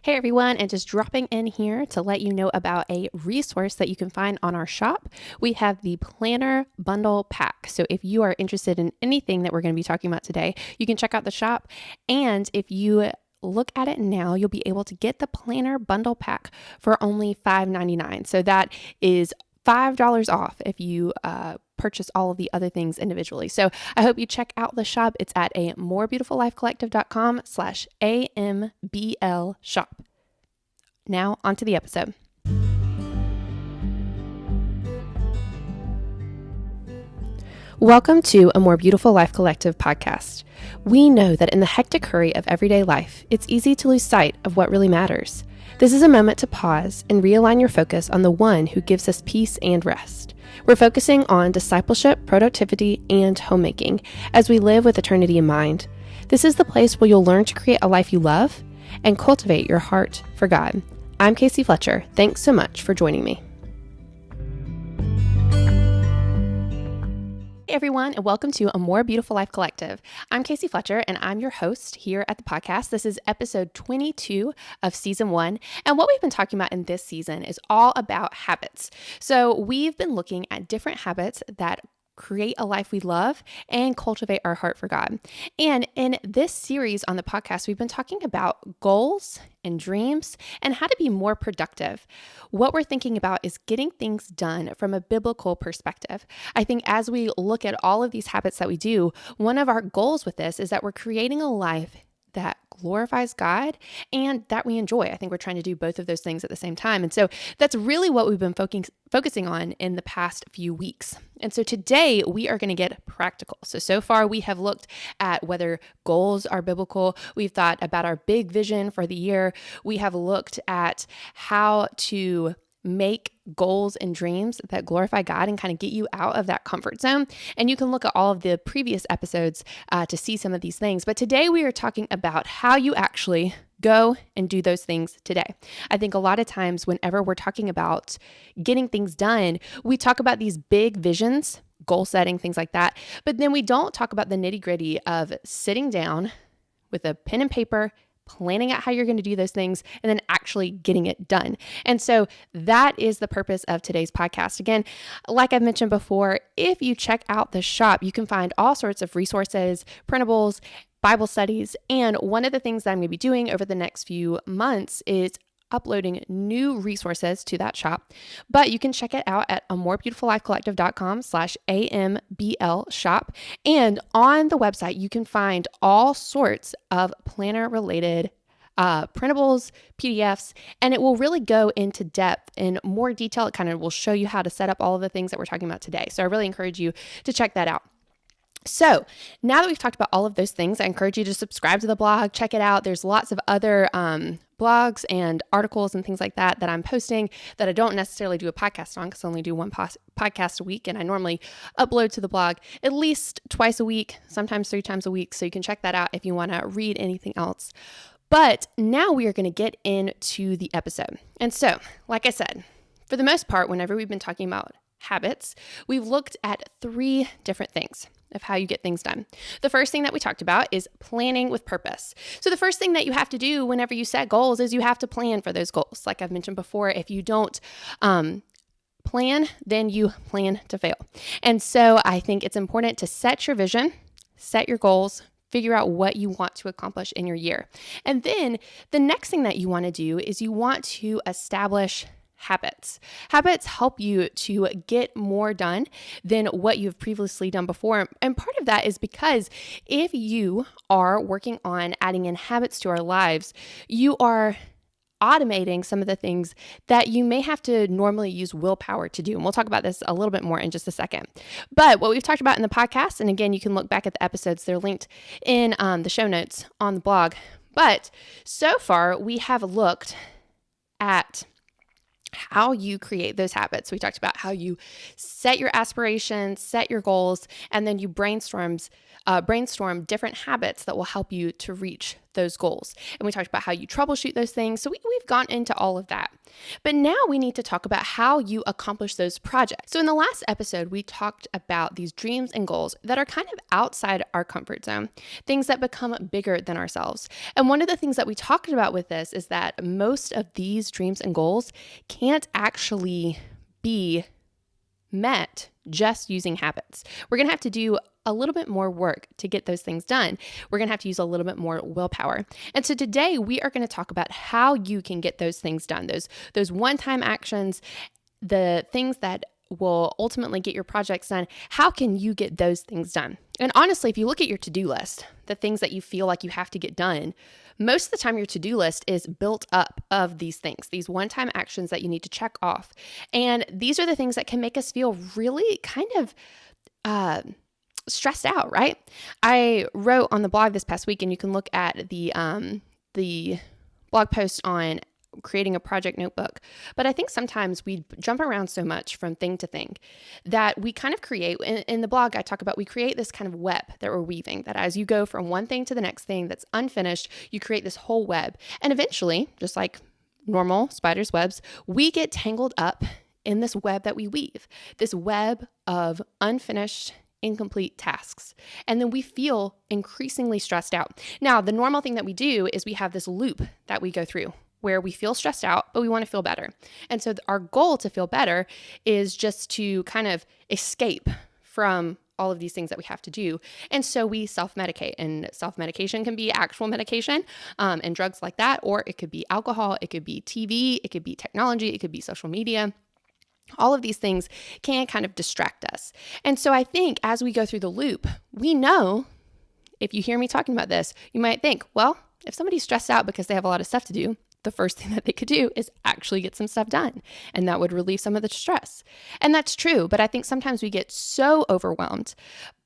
Hey everyone, and just dropping in here to let you know about a resource that you can find on our shop. We have the Planner Bundle Pack. So if you are interested in anything that we're going to be talking about today, you can check out the shop. And if you look at it now, you'll be able to get the Planner Bundle Pack for only $5.99. So that is $5 off if you purchase all of the other things individually. So I hope you check out the shop. It's at a morebeautifullifecollective.com/AMBL shop. Now onto the episode. Welcome to a More Beautiful Life Collective podcast. We know that in the hectic hurry of everyday life, it's easy to lose sight of what really matters. This is a moment to pause and realign your focus on the one who gives us peace and rest. We're focusing on discipleship, productivity, and homemaking as we live with eternity in mind. This is the place where you'll learn to create a life you love and cultivate your heart for God. I'm Casey Fletcher. Thanks so much for joining me. Hey everyone, and welcome to A More Beautiful Life Collective. I'm Casey Fletcher, and I'm your host here at the podcast. This is episode 22 of season 1, and what we've been talking about in this season is all about habits. So we've been looking at different habits that create a life we love and cultivate our heart for God. And in this series on the podcast, we've been talking about goals and dreams and how to be more productive. What we're thinking about is getting things done from a biblical perspective. I think as we look at all of these habits that we do, one of our goals with this is that we're creating a life that glorifies God and that we enjoy. I think we're trying to do both of those things at the same time. And so that's really what we've been focusing on in the past few weeks. And so today we are going to get practical. So far we have looked at whether goals are biblical. We've thought about our big vision for the year. We have looked at how to make goals and dreams that glorify God and kind of get you out of that comfort zone. And you can look at all of the previous episodes to see some of these things. But today we are talking about how you actually go and do those things today. I think a lot of times whenever we're talking about getting things done, we talk about these big visions, goal setting, things like that. But then we don't talk about the nitty-gritty of sitting down with a pen and paper, planning out how you're going to do those things, and then actually getting it done. And so that is the purpose of today's podcast. Again, like I've mentioned before, if you check out the shop, you can find all sorts of resources, printables, Bible studies. And one of the things that I'm going to be doing over the next few months is uploading new resources to that shop, but you can check it out at amorebeautifullifecollective.com/AMBL shop. And on the website, you can find all sorts of planner related printables, PDFs, and it will really go into depth in more detail. It kind of will show you how to set up all of the things that we're talking about today. So I really encourage you to check that out. So now that we've talked about all of those things, I encourage you to subscribe to the blog, check it out. There's lots of other blogs and articles and things like that I'm posting that I don't necessarily do a podcast on because I only do one podcast a week. And I normally upload to the blog at least twice a week, sometimes 3 times a week. So you can check that out if you want to read anything else. But now we are going to get into the episode. And so, like I said, for the most part, whenever we've been talking about habits, we've looked at 3 different things of how you get things done. The first thing that we talked about is planning with purpose. So the first thing that you have to do whenever you set goals is you have to plan for those goals. Like I've mentioned before, if you don't plan, then you plan to fail. And so I think it's important to set your vision, set your goals, figure out what you want to accomplish in your year. And then the next thing that you want to do is you want to establish habits. Habits help you to get more done than what you've previously done before. And part of that is because if you are working on adding in habits to our lives, you are automating some of the things that you may have to normally use willpower to do. And we'll talk about this a little bit more in just a second. But what we've talked about in the podcast, and again, you can look back at the episodes, they're linked in the show notes on the blog. But so far, we have looked at how you create those habits. We talked about how you set your aspirations, set your goals, and then you brainstorm different habits that will help you to reach those goals. And we talked about how you troubleshoot those things. So we've gone into all of that. But now we need to talk about how you accomplish those projects. So in the last episode, we talked about these dreams and goals that are kind of outside our comfort zone, things that become bigger than ourselves. And one of the things that we talked about with this is that most of these dreams and goals can't actually be met just using habits. We're going to have to do a little bit more work to get those things done. We're going to have to use a little bit more willpower. And so today we are going to talk about how you can get those things done, those one-time actions, the things that will ultimately get your projects done. How can you get those things done? And honestly, if you look at your to-do list, the things that you feel like you have to get done, most of the time your to-do list is built up of these things, these one-time actions that you need to check off. And these are the things that can make us feel really kind of stressed out, right? I wrote on the blog this past week, and you can look at the blog post on creating a project notebook. But I think sometimes we jump around so much from thing to thing that we kind of create, in the blog I talk about, we create this kind of web that we're weaving, that as you go from one thing to the next thing that's unfinished, you create this whole web. And eventually, just like normal spiders' webs, we get tangled up in this web that we weave, this web of unfinished, incomplete tasks. And then we feel increasingly stressed out. Now, the normal thing that we do is we have this loop that we go through where we feel stressed out, but we want to feel better. And so our goal to feel better is just to kind of escape from all of these things that we have to do. And so we self-medicate, and self-medication can be actual medication and drugs like that, or it could be alcohol, it could be TV, it could be technology, it could be social media. All of these things can kind of distract us. And so I think as we go through the loop, we know, if you hear me talking about this, you might think, well, if somebody's stressed out because they have a lot of stuff to do, the first thing that they could do is actually get some stuff done. And that would relieve some of the stress. And that's true. But I think sometimes we get so overwhelmed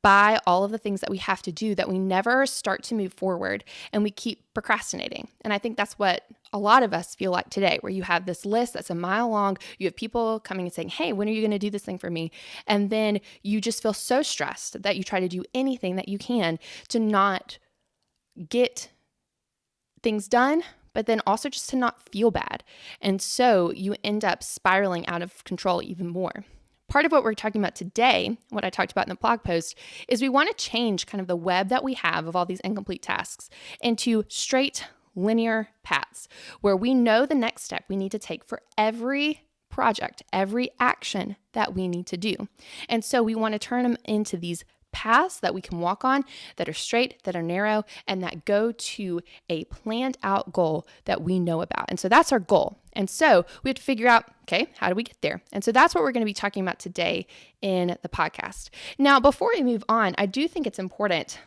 by all of the things that we have to do that we never start to move forward, and we keep procrastinating. And I think that's what a lot of us feel like today, where you have this list that's a mile long. You have people coming and saying, hey, when are you going to do this thing for me? And then you just feel so stressed that you try to do anything that you can to not get things done, but then also just to not feel bad. And so you end up spiraling out of control even more. Part of what we're talking about today, what I talked about in the blog post, is we want to change kind of the web that we have of all these incomplete tasks into straight linear paths where we know the next step we need to take for every project, every action that we need to do. And so we want to turn them into these paths that we can walk on, that are straight, that are narrow, and that go to a planned out goal that we know about. And so that's our goal. And so we have to figure out, okay, how do we get there? And so that's what we're going to be talking about today in the podcast. Now, before we move on, I do think it's important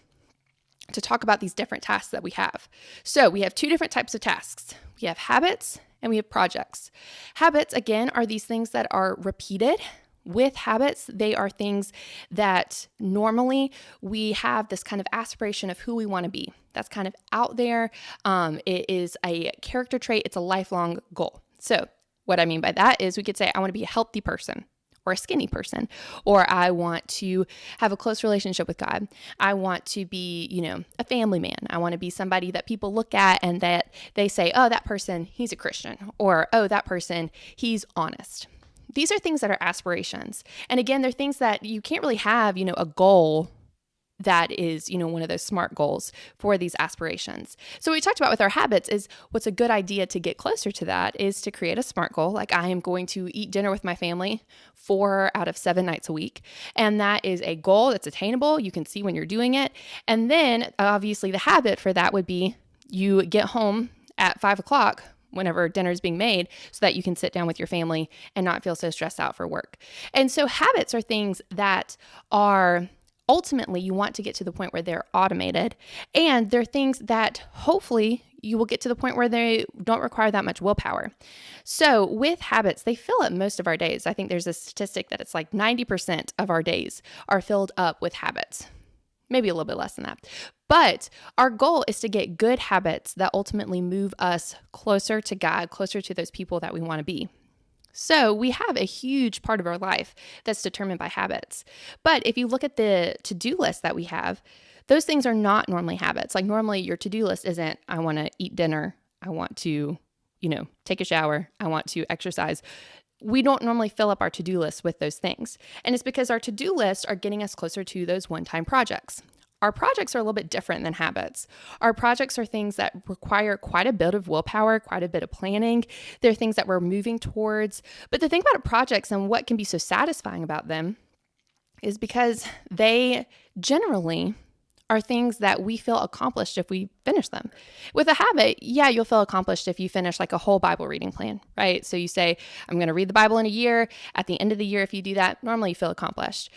to talk about these different tasks that we have. So we have two different types of tasks. We have habits and we have projects. Habits, again, are these things that are repeated. With habits, they are things that normally we have this kind of aspiration of who we want to be. That's kind of out there. It is a character trait. It's a lifelong goal. So what I mean by that is we could say, I want to be a healthy person, or a skinny person, or I want to have a close relationship with God. I want to be, a family man. I want to be somebody that people look at and that they say, oh, that person, he's a Christian, or, oh, that person, he's honest. These are things that are aspirations. And again, they're things that you can't really have, a goal that is, one of those SMART goals for these aspirations. So what we talked about with our habits is what's a good idea to get closer to that is to create a SMART goal. Like, I am going to eat dinner with my family 4 out of 7 nights a week. And that is a goal that's attainable. You can see when you're doing it. And then obviously the habit for that would be you get home at 5 o'clock whenever dinner is being made so that you can sit down with your family and not feel so stressed out for work. And so habits are things that are ultimately you want to get to the point where they're automated, and they're things that hopefully you will get to the point where they don't require that much willpower. So with habits, they fill up most of our days. I think there's a statistic that it's like 90% of our days are filled up with habits. Maybe a little bit less than that. But our goal is to get good habits that ultimately move us closer to God, closer to those people that we want to be. So we have a huge part of our life that's determined by habits. But if you look at the to-do list that we have, Those things are not normally habits. Like normally your to-do list isn't, I want to eat dinner, I want to, take a shower, I want to exercise. We don't normally fill up our to-do list with those things. And it's because our to-do lists are getting us closer to those one-time projects. Our projects are a little bit different than habits. Our projects are things that require quite a bit of willpower, quite a bit of planning. They're things that we're moving towards. But the thing about projects and what can be so satisfying about them is because they generally are things that we feel accomplished if we finish them. With a habit, yeah, you'll feel accomplished if you finish like a whole Bible reading plan, right? So you say, I'm going to read the Bible in a year. At the end of the year, if you do that, normally you feel accomplished.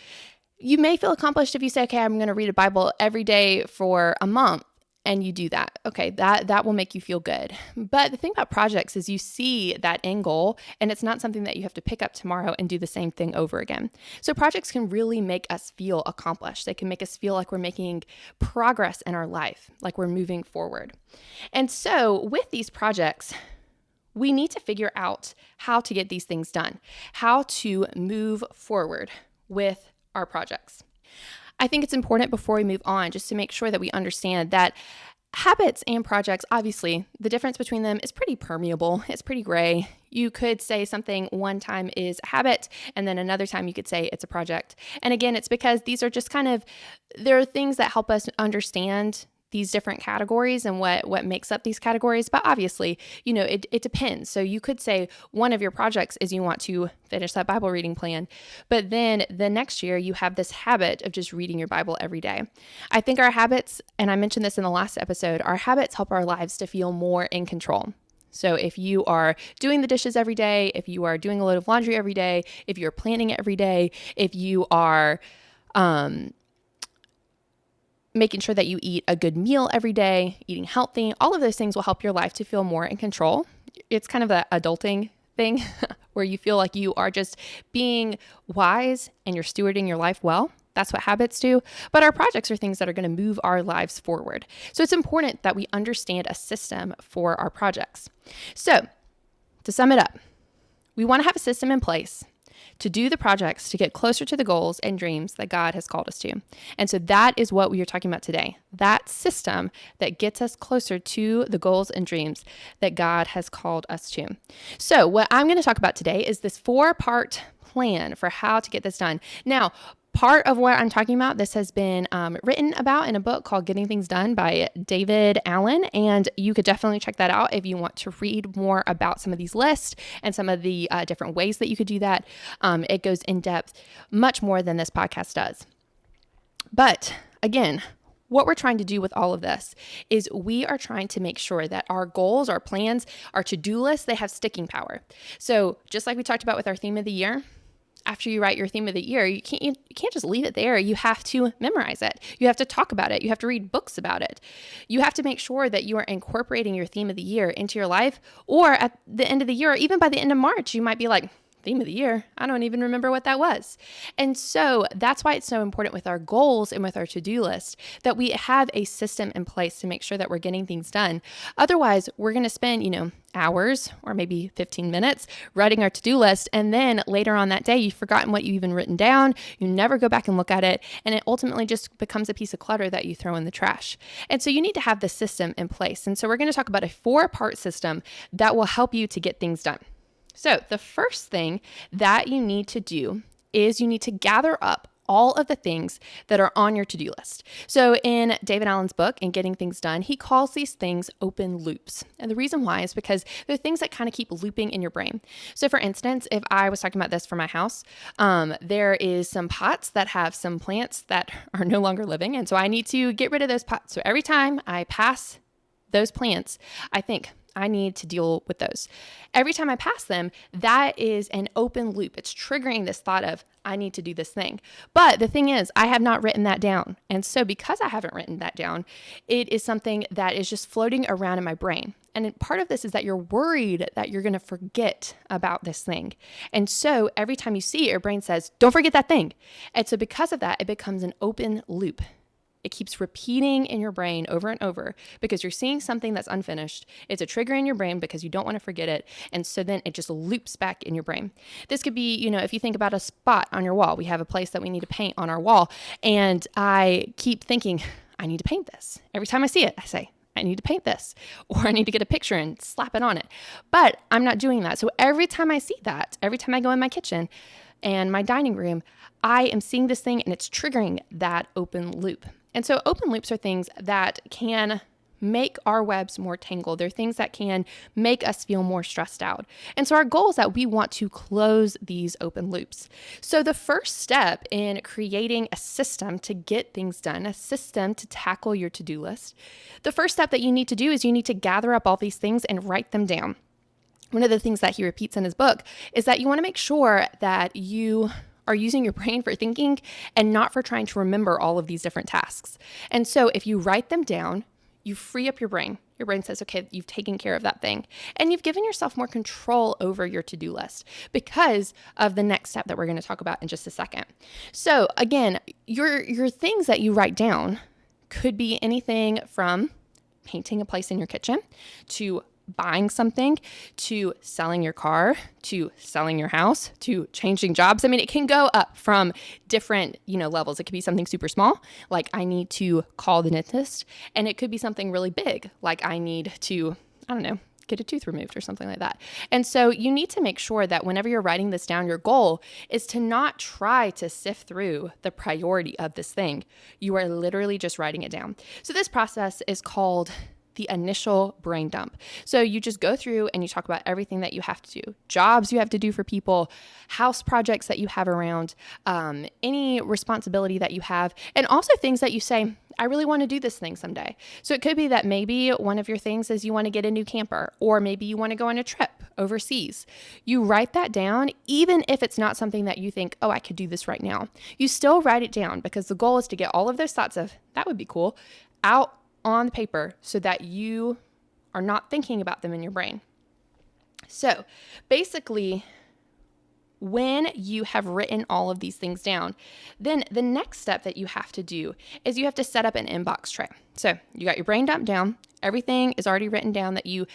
You may feel accomplished if you say, okay, I'm going to read a Bible every day for a month, and you do that. Okay, that will make you feel good. But the thing about projects is you see that end goal, and it's not something that you have to pick up tomorrow and do the same thing over again. So projects can really make us feel accomplished. They can make us feel like we're making progress in our life, like we're moving forward. And so with these projects, we need to figure out how to get these things done, how to move forward with our projects. I think it's important before we move on just to make sure that we understand that habits and projects, obviously, the difference between them is pretty permeable. It's pretty gray. You could say something one time is a habit, and then another time you could say it's a project. And again, it's because these are just there are things that help us understand these different categories and what makes up these categories. But obviously, it depends. So you could say one of your projects is you want to finish that Bible reading plan, but then the next year you have this habit of just reading your Bible every day. I think our habits, and I mentioned this in the last episode, our habits help our lives to feel more in control. So if you are doing the dishes every day, if you are doing a load of laundry every day, if you're planning it every day, if you are, making sure that you eat a good meal every day, eating healthy, all of those things will help your life to feel more in control. It's kind of an adulting thing where you feel like you are just being wise and you're stewarding your life well. That's what habits do. But our projects are things that are going to move our lives forward. So it's important that we understand a system for our projects. So to sum it up, we want to have a system in place to do the projects to get closer to the goals and dreams that God has called us to. And so that is what we are talking about today. That system that gets us closer to the goals and dreams that God has called us to. So what I'm going to talk about today is this 4-part plan for how to get this done. Now, part of what I'm talking about, this has been written about in a book called Getting Things Done by David Allen, and you could definitely check that out if you want to read more about some of these lists and some of the different ways that you could do that. It goes in depth much more than this podcast does. But again, what we're trying to do with all of this is we are trying to make sure that our goals, our plans, our to-do lists, they have sticking power. So just like we talked about with our theme of the year, after you write your theme of the year, you can't just leave it there. You have to memorize it. You have to talk about it. You have to read books about it. You have to make sure that you are incorporating your theme of the year into your life. Or at the end of the year, or even by the end of March, you might be like, theme of the year, I don't even remember what that was. And so that's why it's so important with our goals and with our to-do list that we have a system in place to make sure that we're getting things done. Otherwise, we're going to spend, hours or maybe 15 minutes writing our to-do list. And then later on that day, you've forgotten what you even written down. You never go back and look at it. And it ultimately just becomes a piece of clutter that you throw in the trash. And so you need to have the system in place. And so we're going to talk about a 4-part system that will help you to get things done. So the first thing that you need to do is you need to gather up all of the things that are on your to-do list. So in David Allen's book, In Getting Things Done, he calls these things open loops. And the reason why is because they're things that kind of keep looping in your brain. So for instance, if I was talking about this for my house, there is some pots that have some plants that are no longer living. And so I need to get rid of those pots. So every time I pass those plants, I think, I need to deal with those. Every time I pass them, that is an open loop. It's triggering this thought of, I need to do this thing. But the thing is, I have not written that down. And so because I haven't written that down, it is something that is just floating around in my brain. And part of this is that you're worried that you're going to forget about this thing. And so every time you see it, your brain says, don't forget that thing. And so because of that, it becomes an open loop. It keeps repeating in your brain over and over because you're seeing something that's unfinished. It's a trigger in your brain because you don't want to forget it. And so then it just loops back in your brain. This could be, if you think about a spot on your wall, we have a place that we need to paint on our wall. And I keep thinking, I need to paint this. Every time I see it, I say, I need to paint this, or I need to get a picture and slap it on it. But I'm not doing that. So every time I see that, every time I go in my kitchen and my dining room, I am seeing this thing and it's triggering that open loop. And so open loops are things that can make our webs more tangled. They're things that can make us feel more stressed out. And so our goal is that we want to close these open loops. So the first step in creating a system to get things done, a system to tackle your to-do list, the first step that you need to do is you need to gather up all these things and write them down. One of the things that he repeats in his book is that you want to make sure that you are using your brain for thinking and not for trying to remember all of these different tasks. And so if you write them down, you free up your brain. Your brain says, okay, you've taken care of that thing. And you've given yourself more control over your to-do list because of the next step that we're going to talk about in just a second. So again, your things that you write down could be anything from painting a place in your kitchen to buying something, to selling your car, to selling your house, to changing jobs. I mean, it can go up from different, levels. It could be something super small, like I need to call the dentist, and it could be something really big, like I need to, get a tooth removed or something like that. And so you need to make sure that whenever you're writing this down, your goal is to not try to sift through the priority of this thing. You are literally just writing it down. So this process is called the initial brain dump. So you just go through and you talk about everything that you have to do, jobs you have to do for people, house projects that you have around, any responsibility that you have, and also things that you say, I really want to do this thing someday. So it could be that maybe one of your things is you want to get a new camper, or maybe you want to go on a trip overseas. You write that down, even if it's not something that you think, oh, I could do this right now. You still write it down because the goal is to get all of those thoughts of, that would be cool, out on the paper so that you are not thinking about them in your brain. So basically, when you have written all of these things down, then the next step that you have to do is you have to set up an inbox tray. So you got your brain dump down. Everything is already written down that you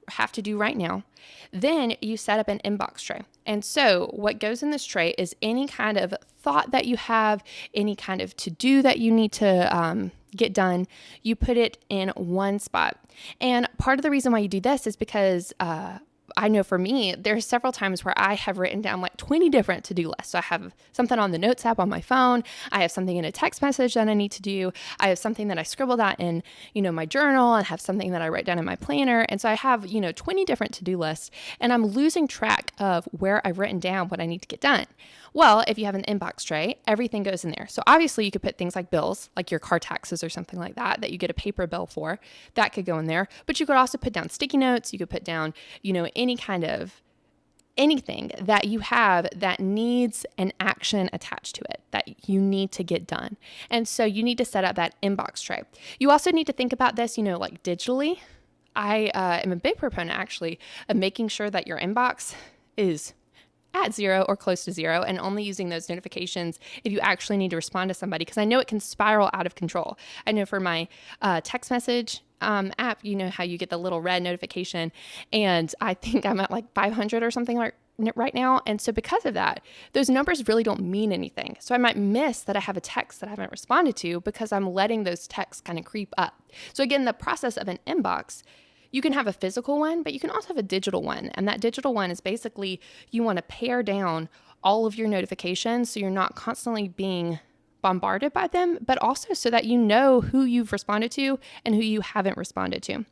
have to do right now. Then you set up an inbox tray. And so what goes in this tray is any kind of thought that you have, any kind of to-do that you need to get done, you put it in one spot. And part of the reason why you do this is because I know for me, there's several times where I have written down like 20 different to-do lists. So I have something on the notes app on my phone. I have something in a text message that I need to do. I have something that I scribbled out in, my journal, and have something that I write down in my planner. And so I have, 20 different to-do lists, and I'm losing track of where I've written down what I need to get done. Well, if you have an inbox tray, everything goes in there. So obviously you could put things like bills, like your car taxes or something like that you get a paper bill for, that could go in there. But you could also put down sticky notes. You could put down, any kind of anything that you have that needs an action attached to it that you need to get done. And so you need to set up that inbox tray. You also need to think about this, like digitally. I am a big proponent actually of making sure that your inbox is at 0 or close to 0, and only using those notifications if you actually need to respond to somebody, because I know it can spiral out of control. I know for my text message app, how you get the little red notification, and I think I'm at like 500 or something like right now. And so because of that, those numbers really don't mean anything. So I might miss that I have a text that I haven't responded to because I'm letting those texts kind of creep up. So again, the process of an inbox, you can have a physical one, but you can also have a digital one. And that digital one is basically you want to pare down all of your notifications so you're not constantly being bombarded by them, but also so that you know who you've responded to and who you haven't responded to.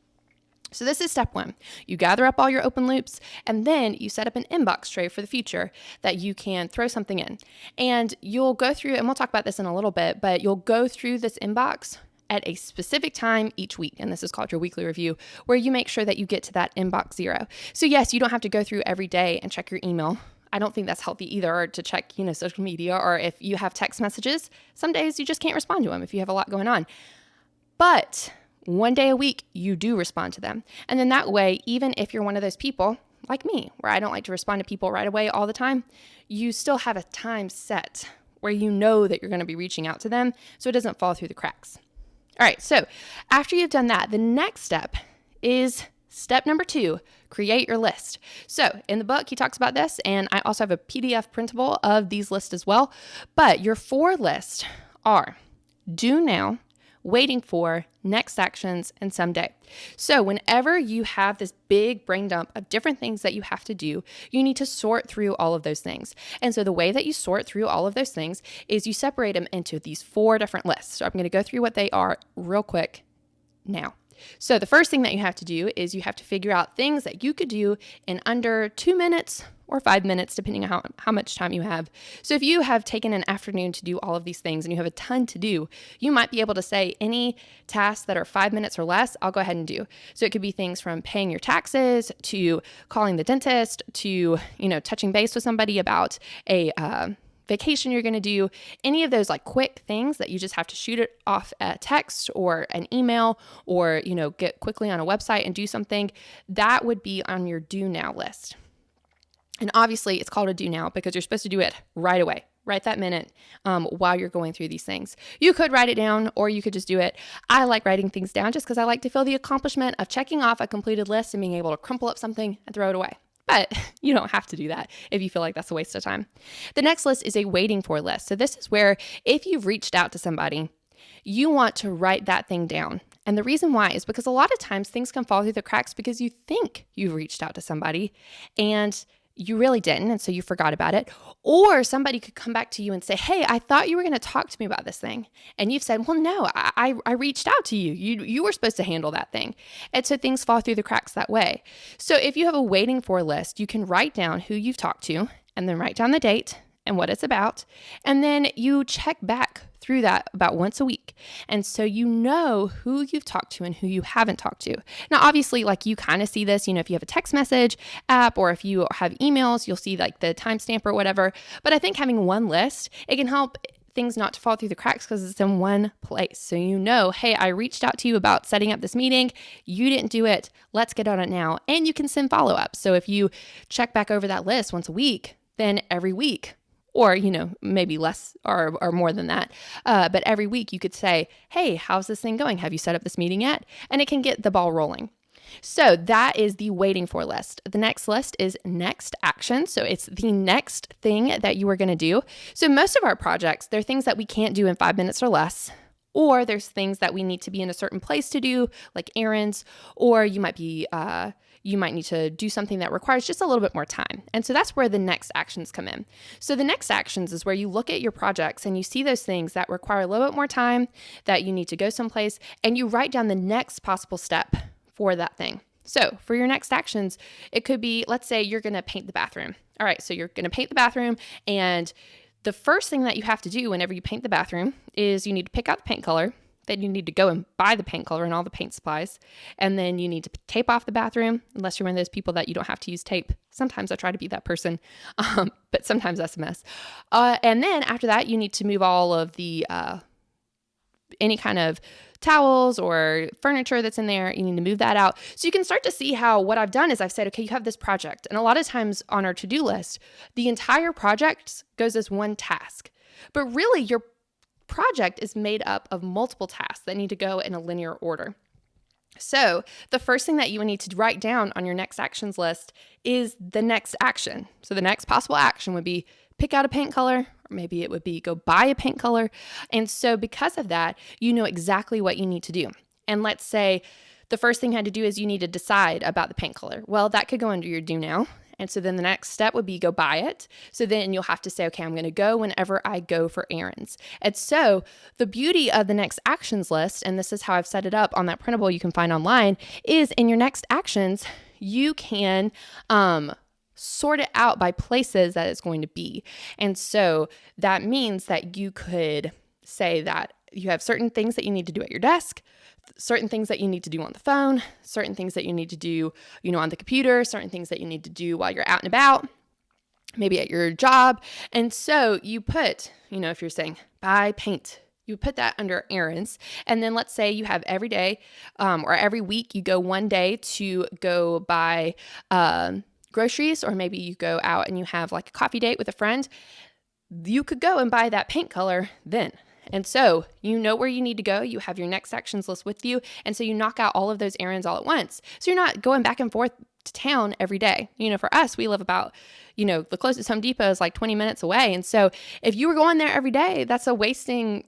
So this is step 1. You gather up all your open loops, and then you set up an inbox tray for the future that you can throw something in. And you'll go through, and we'll talk about this in a little bit, but you'll go through this inbox at a specific time each week. And this is called your weekly review, where you make sure that you get to that inbox 0. So yes, you don't have to go through every day and check your email. I don't think that's healthy either, or to check, social media, or if you have text messages, some days you just can't respond to them if you have a lot going on. But one day a week, you do respond to them. And then that way, even if you're one of those people like me, where I don't like to respond to people right away all the time, you still have a time set where you know that you're going to be reaching out to them so it doesn't fall through the cracks. All right, so after you've done that, the next step is step number 2, create your list. So in the book, he talks about this, and I also have a PDF printable of these lists as well. But your 4 lists are do now, waiting for, next actions, and someday. So whenever you have this big brain dump of different things that you have to do, you need to sort through all of those things. And so the way that you sort through all of those things is you separate them into these 4 different lists. So I'm going to go through what they are real quick now. So the first thing that you have to do is you have to figure out things that you could do in under 2 minutes or 5 minutes, depending on how much time you have. So if you have taken an afternoon to do all of these things and you have a ton to do, you might be able to say any tasks that are 5 minutes or less, I'll go ahead and do. So it could be things from paying your taxes to calling the dentist to, touching base with somebody about a vacation you're going to do, any of those like quick things that you just have to shoot it off a text or an email or, get quickly on a website and do something, that would be on your do now list. And obviously it's called a do now because you're supposed to do it right away, right that minute, while you're going through these things. You could write it down or you could just do it. I like writing things down just because I like to feel the accomplishment of checking off a completed list and being able to crumple up something and throw it away. But you don't have to do that if you feel like that's a waste of time. The next list is a waiting for list. So this is where if you've reached out to somebody, you want to write that thing down. And the reason why is because a lot of times things can fall through the cracks because you think you've reached out to somebody and you really didn't, and so you forgot about it. Or somebody could come back to you and say, hey, I thought you were going to talk to me about this thing. And you've said, well, no, I reached out to you. You were supposed to handle that thing. And so things fall through the cracks that way. So if you have a waiting for list, you can write down who you've talked to and then write down the date and what it's about. And then you check back through that about once a week. And so you know who you've talked to and who you haven't talked to. Now, obviously, like you kind of see this, if you have a text message app or if you have emails, you'll see like the timestamp or whatever. But I think having one list, it can help things not to fall through the cracks because it's in one place. So hey, I reached out to you about setting up this meeting. You didn't do it. Let's get on it now. And you can send follow-ups. So if you check back over that list once a week, then every week, or, maybe less or more than that. But every week you could say, hey, how's this thing going? Have you set up this meeting yet? And it can get the ball rolling. So that is the waiting for list. The next list is next action. So it's the next thing that you are going to do. So most of our projects, they're things that we can't do in 5 minutes or less. Or there's things that we need to be in a certain place to do, like errands, or you might need to do something that requires just a little bit more time. And so that's where the next actions come in. So the next actions is where you look at your projects and you see those things that require a little bit more time, that you need to go someplace, and you write down the next possible step for that thing. So for your next actions, it could be, let's say you're going to paint the bathroom. All right, so you're going to paint the bathroom, and the first thing that you have to do whenever you paint the bathroom is you need to pick out the paint color. Then you need to go and buy the paint color and all the paint supplies. And then you need to tape off the bathroom, unless you're one of those people that you don't have to use tape. Sometimes I try to be that person, but sometimes that's a mess. And then after that, you need to move all of the any kind of towels or furniture that's in there. You need to move that out. So you can start to see how what I've done is I've said, okay, you have this project. And a lot of times on our to-do list, the entire project goes as one task. But really, your project is made up of multiple tasks that need to go in a linear order. So the first thing that you would need to write down on your next actions list is the next action. So the next possible action would be pick out a paint color, or maybe it would be go buy a paint color. And so because of that, you know exactly what you need to do. And let's say the first thing you had to do is you need to decide about the paint color. Well, that could go under your do now. And so then the next step would be go buy it. So then you'll have to say, okay, I'm going to go whenever I go for errands. And so the beauty of the next actions list, and this is how I've set it up on that printable you can find online, is in your next actions, you can sort it out by places that it's going to be. And so that means that you could say that you have certain things that you need to do at your desk, certain things that you need to do on the phone, certain things that you need to do, on the computer, certain things that you need to do while you're out and about, maybe at your job. And so you put, if you're saying buy paint, you put that under errands. And then let's say you have every day or every week, you go one day to go buy groceries, or maybe you go out and you have like a coffee date with a friend. You could go and buy that paint color then. And so you know where you need to go. You have your next actions list with you. And so you knock out all of those errands all at once. So you're not going back and forth to town every day. For us, we live about, the closest Home Depot is like 20 minutes away. And so if you were going there every day, that's you're wasting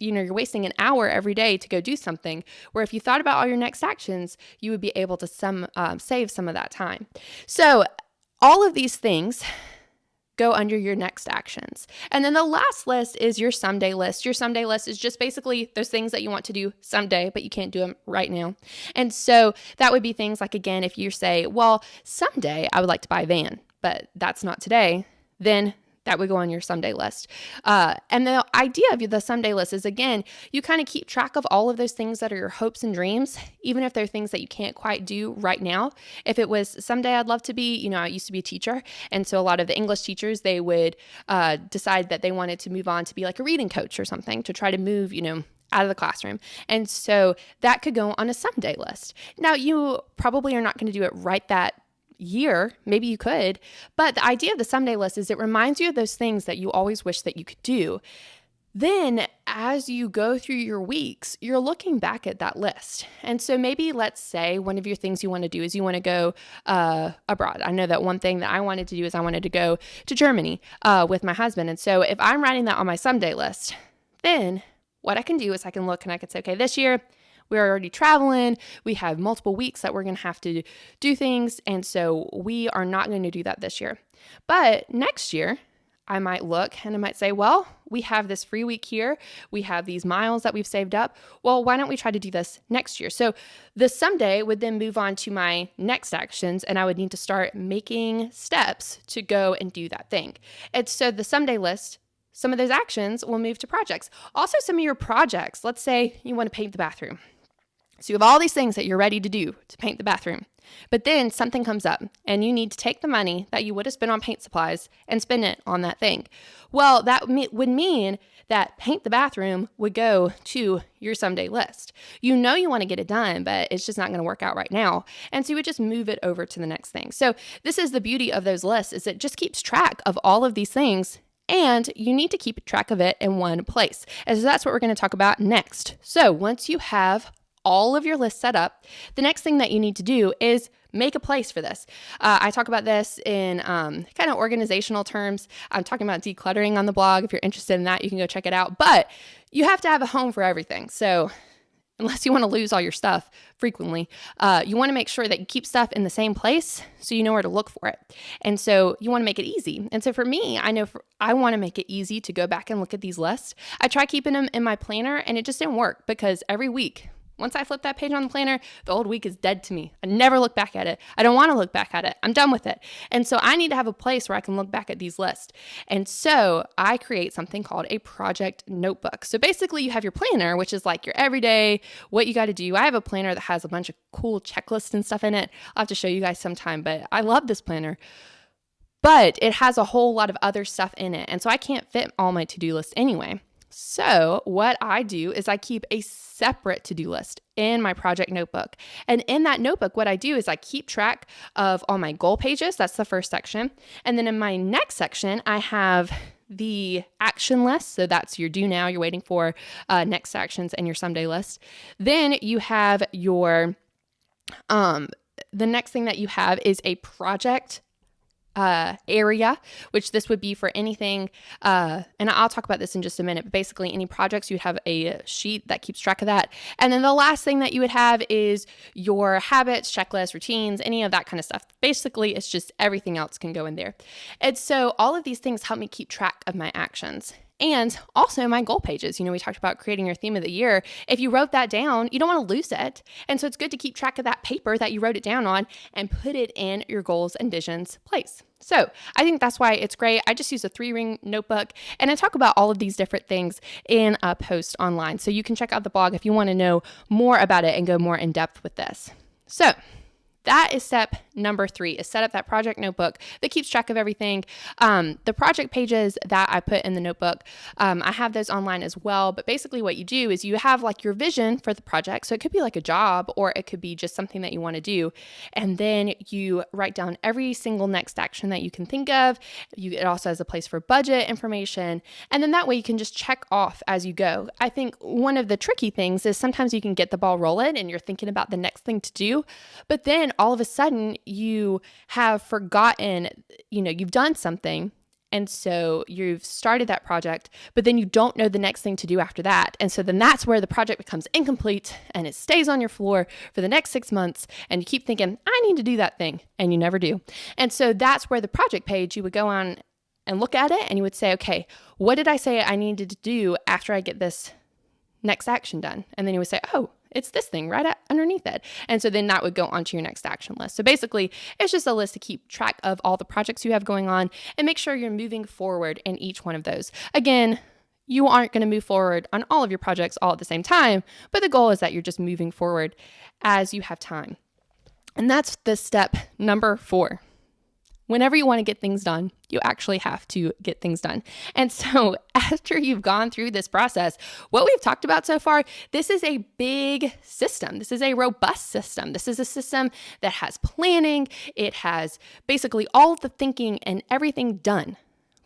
an hour every day to go do something. Where if you thought about all your next actions, you would be able to save some of that time. So all of these things go under your next actions. And then the last list is your someday list. Your someday list is just basically those things that you want to do someday, but you can't do them right now. And so that would be things like, again, if you say, well, someday I would like to buy a van, but that's not today, then that would go on your someday list. And the idea of the someday list is, again, you kind of keep track of all of those things that are your hopes and dreams, even if they're things that you can't quite do right now. If it was someday I'd love to be, I used to be a teacher. And so a lot of the English teachers, they would decide that they wanted to move on to be like a reading coach or something to try to move, out of the classroom. And so that could go on a someday list. Now, you probably are not going to do it right that year. Maybe you could, but the idea of the someday list is it reminds you of those things that you always wish that you could do. Then as you go through your weeks, you're looking back at that list. And so maybe let's say one of your things you want to do is you want to go abroad. I know that one thing that I wanted to do is I wanted to go to Germany with my husband. And so if I'm writing that on my someday list, then what I can do is I can look and I can say, okay, this year we're already traveling. We have multiple weeks that we're going to have to do things. And so we are not going to do that this year. But next year, I might look and I might say, well, we have this free week here. We have these miles that we've saved up. Well, why don't we try to do this next year? So the someday would then move on to my next actions, and I would need to start making steps to go and do that thing. And so the someday list, some of those actions will move to projects. Also, some of your projects, let's say you want to paint the bathroom. So you have all these things that you're ready to do to paint the bathroom, but then something comes up and you need to take the money that you would have spent on paint supplies and spend it on that thing. Well, that would mean that paint the bathroom would go to your someday list. You want to get it done, but it's just not going to work out right now. And so you would just move it over to the next thing. So this is the beauty of those lists, is it just keeps track of all of these things, and you need to keep track of it in one place. And so that's what we're going to talk about next. So once you have all of your lists set up, the next thing that you need to do is make a place for this. I talk about this in kind of organizational terms. I'm talking about decluttering on the blog. If you're interested in that, you can go check it out. But you have to have a home for everything. So unless you want to lose all your stuff frequently, you want to make sure that you keep stuff in the same place so you know where to look for it. And so you want to make it easy. And so for me, I want to make it easy to go back and look at these lists. I try keeping them in my planner, and it just didn't work because every week, once I flip that page on the planner, the old week is dead to me. I never look back at it. I don't want to look back at it. I'm done with it. And so I need to have a place where I can look back at these lists. And so I create something called a project notebook. So basically you have your planner, which is like your everyday, what you got to do. I have a planner that has a bunch of cool checklists and stuff in it. I'll have to show you guys sometime, but I love this planner. But it has a whole lot of other stuff in it. And so I can't fit all my to-do lists anyway. So what I do is I keep a separate to-do list in my project notebook. And in that notebook, what I do is I keep track of all my goal pages. That's the first section. And then in my next section, I have the action list. So that's your do now, you're waiting for next actions, and your someday list. Then you have your, the next thing that you have is a project area, which this would be for anything, and I'll talk about this in just a minute, but basically any projects, you'd have a sheet that keeps track of that. And then the last thing that you would have is your habits, checklists, routines, any of that kind of stuff. Basically, it's just everything else can go in there. And so all of these things help me keep track of my actions. And also my goal pages. We talked about creating your theme of the year. If you wrote that down, you don't want to lose it. And so it's good to keep track of that paper that you wrote it down on and put it in your goals and visions place. So I think that's why it's great. I just use a 3-ring notebook, and I talk about all of these different things in a post online. So you can check out the blog if you want to know more about it and go more in depth with this. So that is step number 3, is set up that project notebook that keeps track of everything. The project pages that I put in the notebook, I have those online as well. But basically what you do is you have like your vision for the project. So it could be like a job, or it could be just something that you want to do. And then you write down every single next action that you can think of. It also has a place for budget information. And then that way you can just check off as you go. I think one of the tricky things is sometimes you can get the ball rolling and you're thinking about the next thing to do. But then then all of a sudden you have forgotten, you've done something. And so you've started that project, but then you don't know the next thing to do after that. And so then that's where the project becomes incomplete and it stays on your floor for the next 6 months. And you keep thinking, I need to do that thing. And you never do. And so that's where the project page, you would go on and look at it and you would say, okay, what did I say I needed to do after I get this next action done? And then you would say, oh, it's this thing right underneath it. And so then that would go onto your next action list. So basically, it's just a list to keep track of all the projects you have going on and make sure you're moving forward in each one of those. Again, you aren't going to move forward on all of your projects all at the same time, but the goal is that you're just moving forward as you have time. And that's the step number 4. Whenever you want to get things done, you actually have to get things done. And so after you've gone through this process, what we've talked about so far, this is a big system. This is a robust system. This is a system that has planning. It has basically all of the thinking and everything done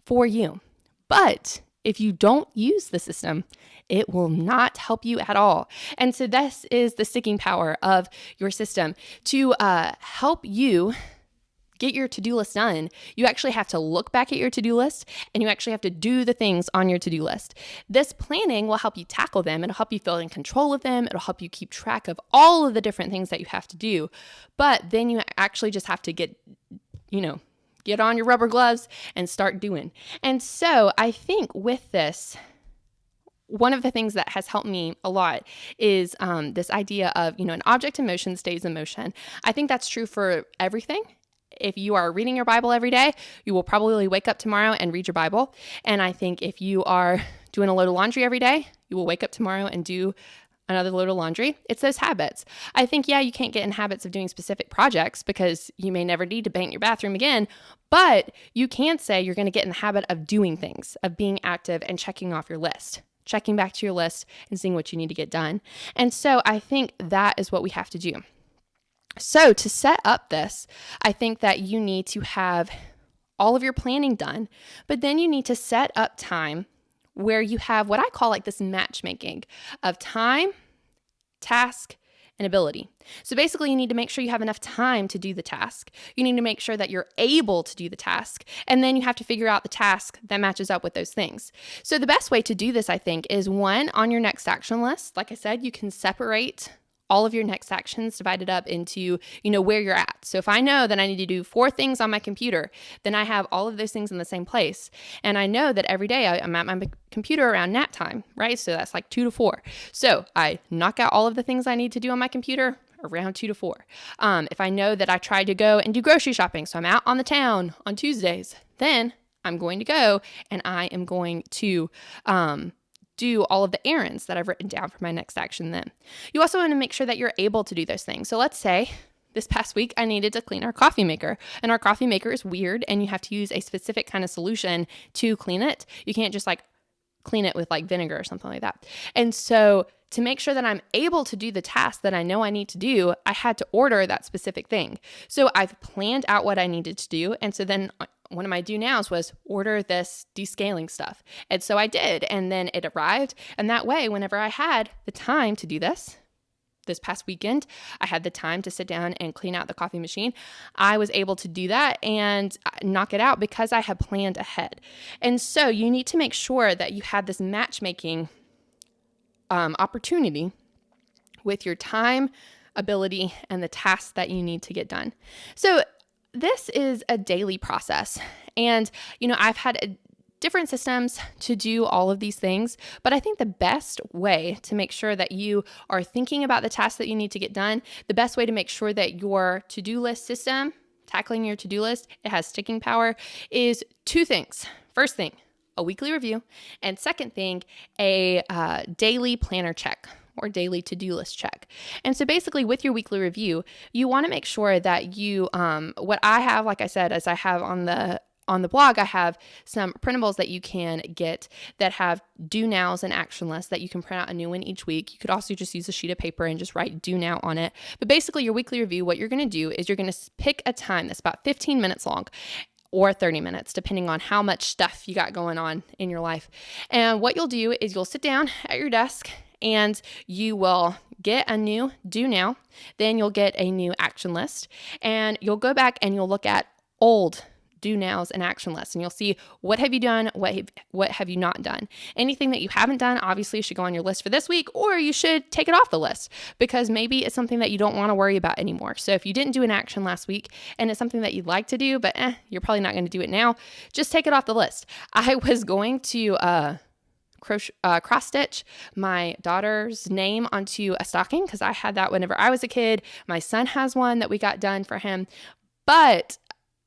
for you. But if you don't use the system, it will not help you at all. And so this is the sticking power of your system. To help you get your to-do list done, you actually have to look back at your to-do list and you actually have to do the things on your to-do list. This planning will help you tackle them. It'll help you feel in control of them. It'll help you keep track of all of the different things that you have to do. But then you actually just have to get on your rubber gloves and start doing. And so I think with this, one of the things that has helped me a lot is this idea of, an object in motion stays in motion. I think that's true for everything. If you are reading your Bible every day, you will probably wake up tomorrow and read your Bible. And I think if you are doing a load of laundry every day, you will wake up tomorrow and do another load of laundry. It's those habits. I think, you can't get in habits of doing specific projects because you may never need to paint your bathroom again, but you can say you're going to get in the habit of doing things, of being active and checking off your list, checking back to your list and seeing what you need to get done. And so I think that is what we have to do. So to set up this, I think that you need to have all of your planning done, but then you need to set up time where you have what I call like this matchmaking of time, task, and ability. So basically you need to make sure you have enough time to do the task. You need to make sure that you're able to do the task. And then you have to figure out the task that matches up with those things. So the best way to do this, I think, is one, on your next action list. Like I said, you can separate all of your next actions divided up into, where you're at. So if I know that I need to do 4 things on my computer, then I have all of those things in the same place. And I know that every day I'm at my computer around nap time, right? So that's like 2 to 4. So I knock out all of the things I need to do on my computer around 2 to 4. If I know that I tried to go and do grocery shopping, so I'm out on the town on Tuesdays, then I'm going to go and I am going to do all of the errands that I've written down for my next action then. You also want to make sure that you're able to do those things. So let's say this past week I needed to clean our coffee maker, and our coffee maker is weird and you have to use a specific kind of solution to clean it. You can't just clean it with vinegar or something like that. And so to make sure that I'm able to do the task that I know I need to do, I had to order that specific thing. So I've planned out what I needed to do. And so then one of my do nows was order this descaling stuff. And so I did. And then it arrived. And that way, whenever I had the time to do this past weekend, I had the time to sit down and clean out the coffee machine. I was able to do that and knock it out because I had planned ahead. And so you need to make sure that you have this matchmaking opportunity with your time, ability, and the tasks that you need to get done. So this is a daily process. And, I've had different systems to do all of these things, but I think the best way to make sure that you are thinking about the tasks that you need to get done, the best way to make sure that your to-do list system, tackling your to-do list, it has sticking power, is 2 things. First thing, a weekly review, and second thing, a daily planner check or daily to-do list check. And so basically with your weekly review, you want to make sure that you, what I have, like I said, as I have on the blog, I have some printables that you can get that have do nows and action lists that you can print out a new one each week. You could also just use a sheet of paper and just write do now on it. But basically your weekly review, what you're going to do is you're going to pick a time that's about 15 minutes long or 30 minutes, depending on how much stuff you got going on in your life. And what you'll do is you'll sit down at your desk and you will get a new do now, then you'll get a new action list, and you'll go back and you'll look at old do nows and action lists, and you'll see what have you done, what have you not done. Anything that you haven't done obviously should go on your list for this week, or you should take it off the list because maybe it's something that you don't want to worry about anymore. So if you didn't do an action last week and it's something that you'd like to do, but you're probably not going to do it now, just take it off the list. I was going to cross stitch my daughter's name onto a stocking because I had that whenever I was a kid. My son has one that we got done for him, but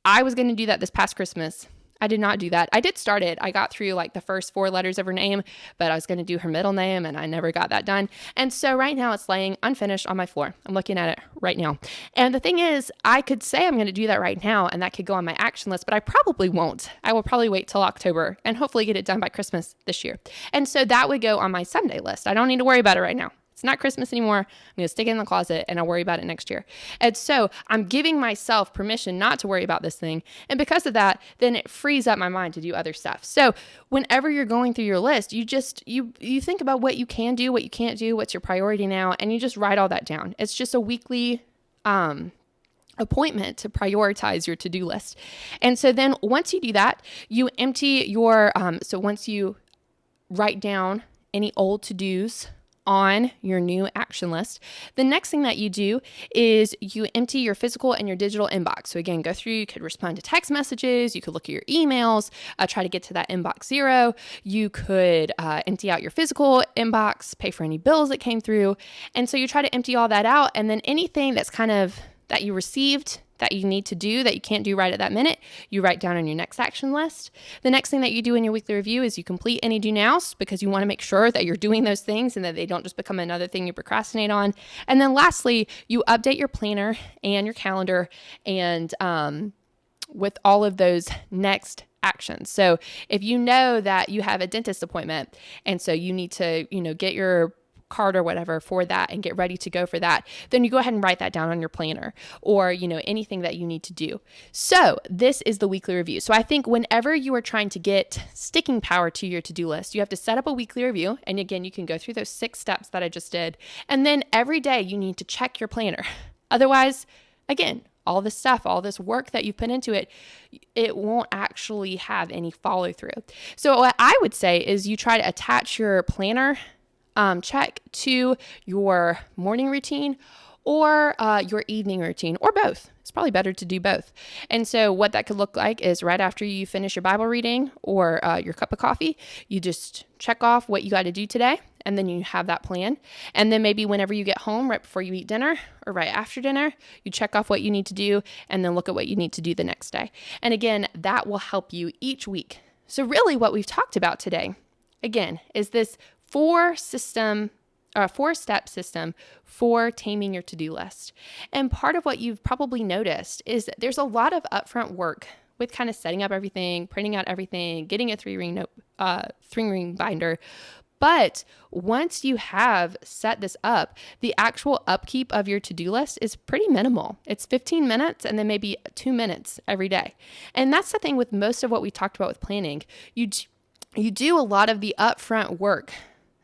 I was going to do that this past Christmas. I did not do that. I did start it. I got through like the first 4 letters of her name, but I was going to do her middle name and I never got that done. And so right now it's laying unfinished on my floor. I'm looking at it right now. And the thing is, I could say I'm going to do that right now and that could go on my action list, but I probably won't. I will probably wait till October and hopefully get it done by Christmas this year. And so that would go on my someday list. I don't need to worry about it right now. It's not Christmas anymore. I'm going to stick it in the closet and I'll worry about it next year. And so I'm giving myself permission not to worry about this thing. And because of that, then it frees up my mind to do other stuff. So whenever you're going through your list, you think about what you can do, what you can't do, what's your priority now, and you just write all that down. It's just a weekly appointment to prioritize your to-do list. And so then once you do that, you empty your, so once you write down any old to-dos on your new action list, the next thing that you do is you empty your physical and your digital inbox. So again, go through, you could respond to text messages, you could look at your emails, try to get to that inbox 0. You could empty out your physical inbox, pay for any bills that came through. And so you try to empty all that out. And then anything that's kind of that you received that you need to do that you can't do right at that minute, you write down on your next action list. The next thing that you do in your weekly review is you complete any do nows because you want to make sure that you're doing those things and that they don't just become another thing you procrastinate on. And then lastly, you update your planner and your calendar and with all of those next actions. So if you know that you have a dentist appointment and so you need to, get your card or whatever for that and get ready to go for that, then you go ahead and write that down on your planner or, anything that you need to do. So this is the weekly review. So I think whenever you are trying to get sticking power to your to-do list, you have to set up a weekly review. And again, you can go through those 6 steps that I just did. And then every day you need to check your planner. Otherwise, again, all this stuff, all this work that you've put into it, it won't actually have any follow through. So what I would say is you try to attach your planner check to your morning routine or your evening routine or both. It's probably better to do both. And so what that could look like is right after you finish your Bible reading or your cup of coffee, you just check off what you got to do today. And then you have that plan. And then maybe whenever you get home, right before you eat dinner or right after dinner, you check off what you need to do and then look at what you need to do the next day. And again, that will help you each week. So really what we've talked about today, again, is this 4-step system for taming your to-do list. And part of what you've probably noticed is that there's a lot of upfront work with kind of setting up everything, printing out everything, getting a 3-ring binder. But once you have set this up, the actual upkeep of your to-do list is pretty minimal. It's 15 minutes and then maybe 2 minutes every day. And that's the thing with most of what we talked about with planning. You do a lot of the upfront work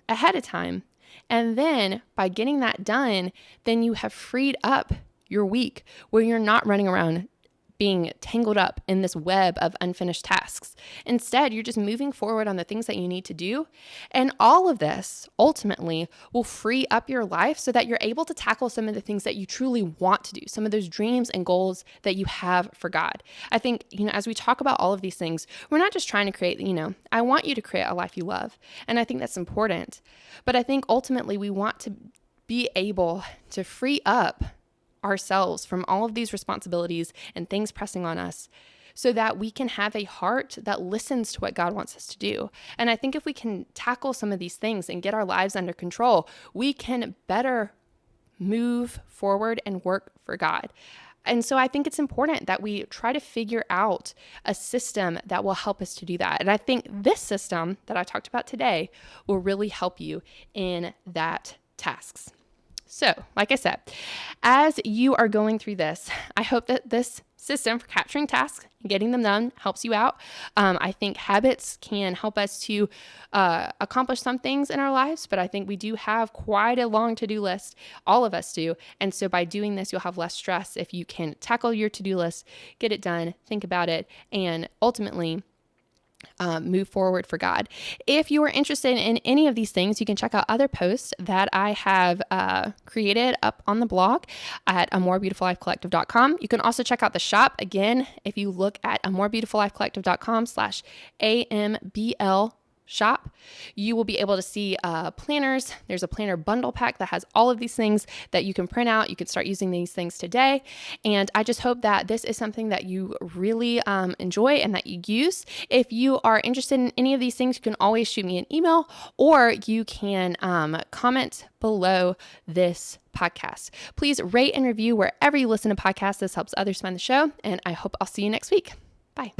ahead of time. And then by getting that done, then you have freed up your week where you're not running around being tangled up in this web of unfinished tasks. Instead, you're just moving forward on the things that you need to do. And all of this ultimately will free up your life so that you're able to tackle some of the things that you truly want to do, some of those dreams and goals that you have for God. I think, as we talk about all of these things, we're not just trying to create, I want you to create a life you love. And I think that's important. But I think ultimately we want to be able to free up ourselves from all of these responsibilities and things pressing on us so that we can have a heart that listens to what God wants us to do. And I think if we can tackle some of these things and get our lives under control, we can better move forward and work for God. And so I think it's important that we try to figure out a system that will help us to do that. And I think this system that I talked about today will really help you in that tasks. So, like I said, as you are going through this, I hope that this system for capturing tasks and getting them done helps you out. I think habits can help us to accomplish some things in our lives, but I think we do have quite a long to-do list. All of us do. And so by doing this, you'll have less stress if you can tackle your to-do list, get it done, think about it, and ultimately move forward for God. If you are interested in any of these things, you can check out other posts that I have created up on the blog at amorebeautifullifecollective.com. You can also check out the shop. Again, if you look at amorebeautifullifecollective.com/AMBL shop, you will be able to see planners. There's a planner bundle pack that has all of these things that you can print out. You can start using these things today. And I just hope that this is something that you really enjoy and that you use. If you are interested in any of these things, you can always shoot me an email, or you can comment below this podcast. Please rate and review wherever you listen to podcasts. This helps others find the show. And I hope I'll see you next week. Bye.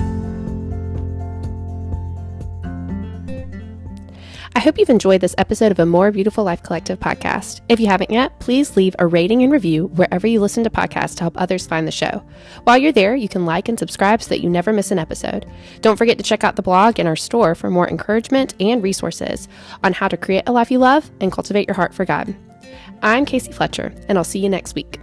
I hope you've enjoyed this episode of A More Beautiful Life Collective podcast. If you haven't yet, please leave a rating and review wherever you listen to podcasts to help others find the show. While you're there, you can like and subscribe so that you never miss an episode. Don't forget to check out the blog and our store for more encouragement and resources on how to create a life you love and cultivate your heart for God. I'm Casey Fletcher, and I'll see you next week.